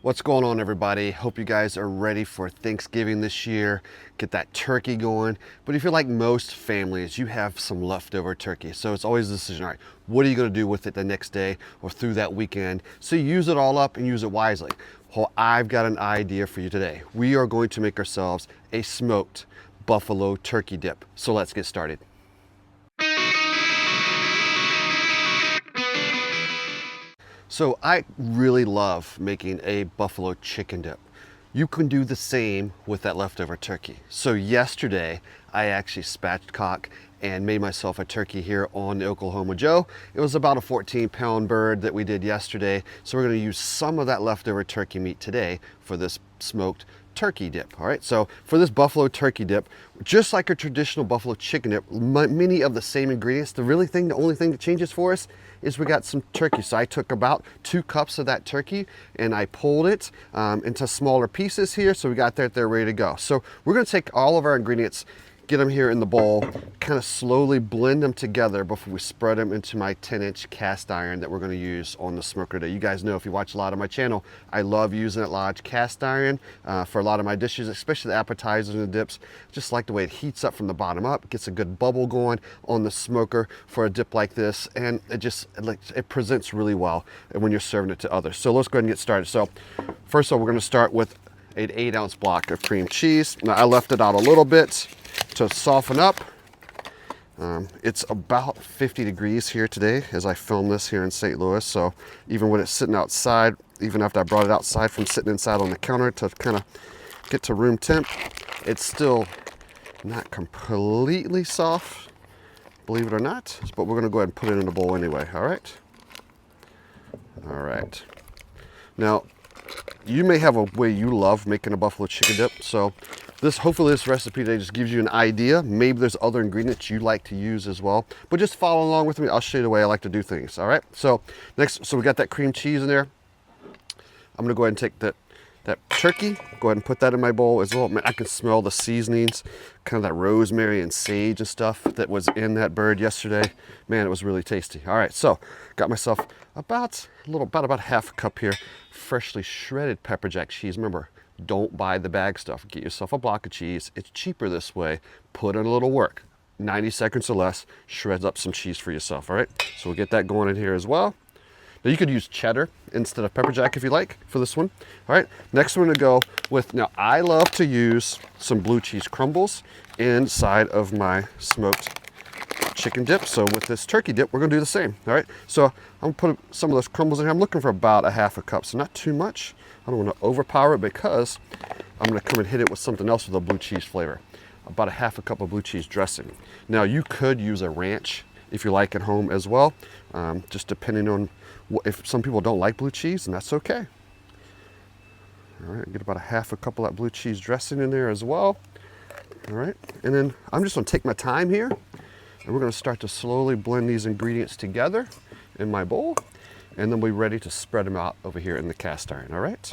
What's going on, everybody? Hope you guys are ready for Thanksgiving this year. Get that turkey going. But if you're like most families, you have some leftover turkey. So it's always a decision, all right, what are you going to do with it the next day or through that weekend? So you use it all up and use it wisely. Well, I've got an idea for you today. We are going to make ourselves a smoked buffalo turkey dip. So let's get started. So I really love making a buffalo chicken dip. You can do the same with that leftover turkey. So yesterday, I actually spatchcocked and made myself a turkey here on the Oklahoma Joe. It was about a 14-pound bird that we did yesterday. So we're gonna use some of that leftover turkey meat today for this smoked turkey dip. All right, so for this buffalo turkey dip, just like a traditional buffalo chicken dip, many of the same ingredients. The only thing that changes for us is we got some turkey. So I took about 2 cups of that turkey and I pulled it into smaller pieces here. So we got that there ready to go. So we're gonna take all of our ingredients, get them here in the bowl, kind of slowly blend them together before we spread them into my 10-inch cast iron that we're going to use on the smoker today. You guys know, if you watch a lot of my channel, I love using that large cast iron for a lot of my dishes, especially the appetizers and the dips. Just like the way it heats up from the bottom up, gets a good bubble going on the smoker for a dip like this, and it presents really well when you're serving it to others. So let's go ahead and get started. So first of all, we're going to start with an 8-ounce block of cream cheese. Now I left it out a little bit to soften up. It's about 50 degrees here today as I film this here in St. Louis. So even when it's sitting outside, even after I brought it outside from sitting inside on the counter to kind of get to room temp, it's still not completely soft, believe it or not. But we're gonna go ahead and put it in the bowl anyway, all right? All right. Now, you may have a way you love making a buffalo chicken dip. So hopefully this recipe today just gives you an idea. Maybe there's other ingredients you like to use as well, but just follow along with me. I'll show you the way I like to do things. All right. So so we got that cream cheese in there. I'm gonna go ahead and take that turkey, go ahead and put that in my bowl as well. Man, I can smell the seasonings, kind of that rosemary and sage and stuff that was in that bird yesterday. Man, it was really tasty. All right, so got myself about half a cup here, freshly shredded pepper jack cheese. Remember, don't buy the bag stuff. Get yourself a block of cheese. It's cheaper this way. Put in a little work. 90 seconds or less, shreds up some cheese for yourself, all right? So we'll get that going in here as well. Now you could use cheddar instead of pepper jack if you like for this one. All right, next we're gonna go with, now I love to use some blue cheese crumbles inside of my smoked chicken dip. So with this turkey dip, we're gonna do the same, all right? So I'm gonna put some of those crumbles in here. I'm looking for about a half a cup, so not too much. I don't wanna overpower it because I'm gonna come and hit it with something else with a blue cheese flavor. About a half a cup of blue cheese dressing. Now you could use a ranch if you like at home as well, just depending on if some people don't like blue cheese, and that's okay. All right, get about a half a cup of that blue cheese dressing in there as well. All right, and then I'm just gonna take my time here, and we're gonna start to slowly blend these ingredients together in my bowl, and then we're ready to spread them out over here in the cast iron, all right?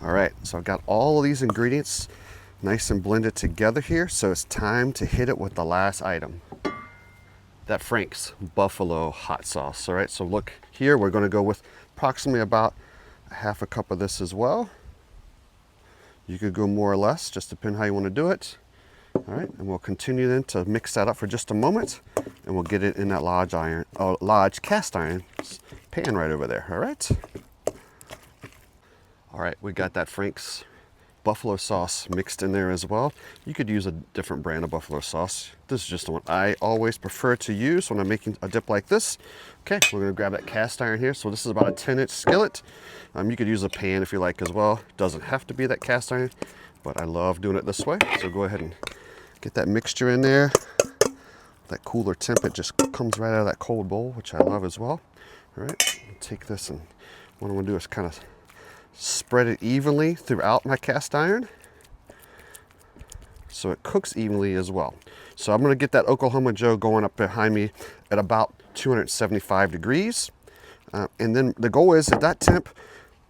All right, so I've got all of these ingredients nice and blended together here. So it's time to hit it with the last item, that Frank's Buffalo hot sauce. All right, so look here, we're gonna go with approximately about a half a cup of this as well. You could go more or less, just depending how you wanna do it. All right, and we'll continue then to mix that up for just a moment, and we'll get it in that large cast iron pan right over there, all right? All right, we got that Frank's buffalo sauce mixed in there as well. You could use a different brand of buffalo sauce. This is just the one I always prefer to use when I'm making a dip like this. Okay, we're gonna grab that cast iron here. So this is about a 10-inch skillet. You could use a pan if you like as well. Doesn't have to be that cast iron, but I love doing it this way. So go ahead and get that mixture in there. That cooler temp, it just comes right out of that cold bowl, which I love as well. All right, take this, and what I'm gonna do is kind of spread it evenly throughout my cast iron so it cooks evenly as well. So I'm gonna get that Oklahoma Joe going up behind me at about 275 degrees. And then the goal is at that temp,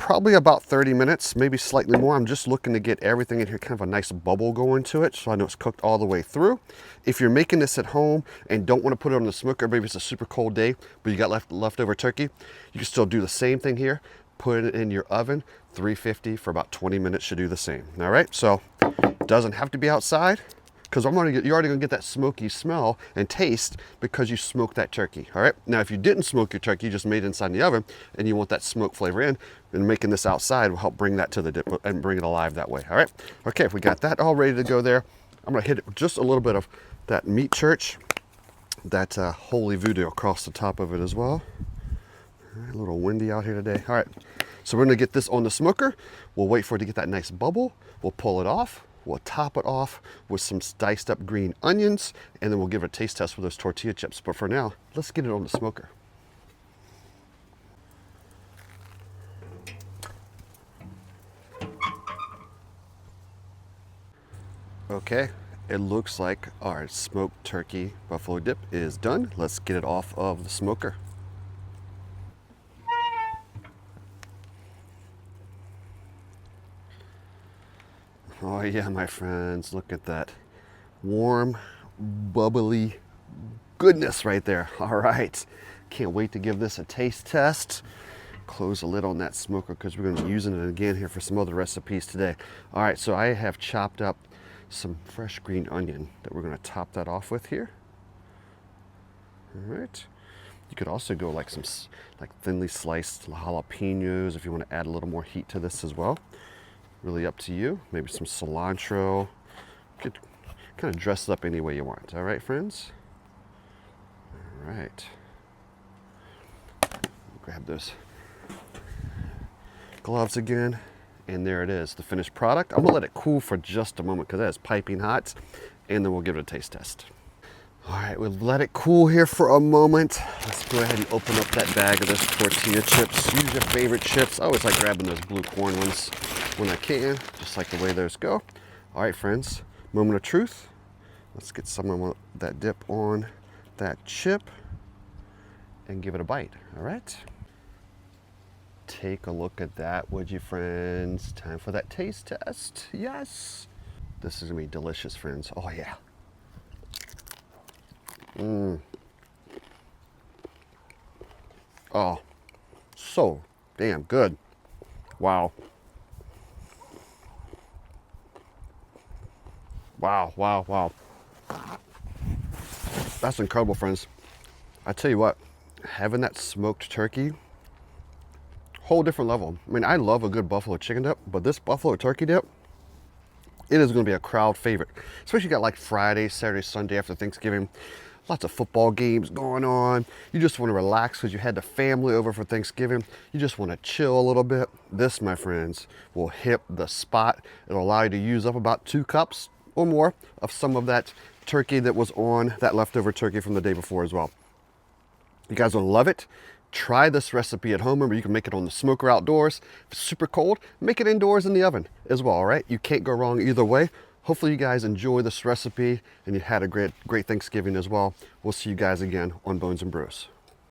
probably about 30 minutes, maybe slightly more. I'm just looking to get everything in here, kind of a nice bubble going to it, so I know it's cooked all the way through. If you're making this at home and don't want to put it on the smoker, maybe it's a super cold day, but you got leftover turkey, you can still do the same thing here. Put it in your oven, 350 for about 20 minutes should do the same. All right, so it doesn't have to be outside, because you're already gonna get that smoky smell and taste because you smoked that turkey. All right, now if you didn't smoke your turkey, you just made it inside the oven and you want that smoke flavor in, and making this outside will help bring that to the dip and bring it alive that way. All right, okay, if we got that all ready to go there, I'm gonna hit it with just a little bit of that meat church, that holy voodoo across the top of it as well. All right, a little windy out here today. All right, so we're gonna get this on the smoker. We'll wait for it to get that nice bubble. We'll pull it off. We'll top it off with some diced up green onions, and then we'll give it a taste test with those tortilla chips. But for now, let's get it on the smoker. Okay, it looks like our smoked turkey buffalo dip is done. Let's get it off of the smoker. Oh yeah, my friends, look at that warm, bubbly goodness right there. All right, can't wait to give this a taste test. Close the lid on that smoker because we're going to be using it again here for some other recipes today. All right, so I have chopped up some fresh green onion that we're going to top that off with here. All right. You could also go like some thinly sliced jalapenos if you want to add a little more heat to this as well. Really up to you. Maybe some cilantro. You could kind of dress it up any way you want. All right, friends? All right. Grab those gloves again. And there it is, the finished product. I'm gonna let it cool for just a moment because that is piping hot. And then we'll give it a taste test. All right, we'll let it cool here for a moment. Let's go ahead and open up that bag of those tortilla chips. Use your favorite chips. I always like grabbing those blue corn ones when I can, just like the way those go. All right, friends, moment of truth. Let's get some of that dip on that chip and give it a bite, all right? Take a look at that, would you, friends? Time for that taste test, yes. This is gonna be delicious, friends, oh yeah. Oh, so damn good. Wow. Wow, wow, wow. That's incredible, friends. I tell you what, having that smoked turkey, whole different level. I mean, I love a good buffalo chicken dip, but this buffalo turkey dip, it is gonna be a crowd favorite. Especially you got like Friday, Saturday, Sunday after Thanksgiving. Lots of football games going on. You just want to relax because you had the family over for Thanksgiving. You just want to chill a little bit. This, my friends, will hit the spot. It'll allow you to use up about 2 cups or more of some of that turkey that was on that leftover turkey from the day before as well. You guys will love it. Try this recipe at home. Remember, you can make it on the smoker outdoors. If it's super cold, make it indoors in the oven as well, all right? You can't go wrong either way. Hopefully you guys enjoy this recipe and you had a great Thanksgiving as well. We'll see you guys again on Bones and Brews.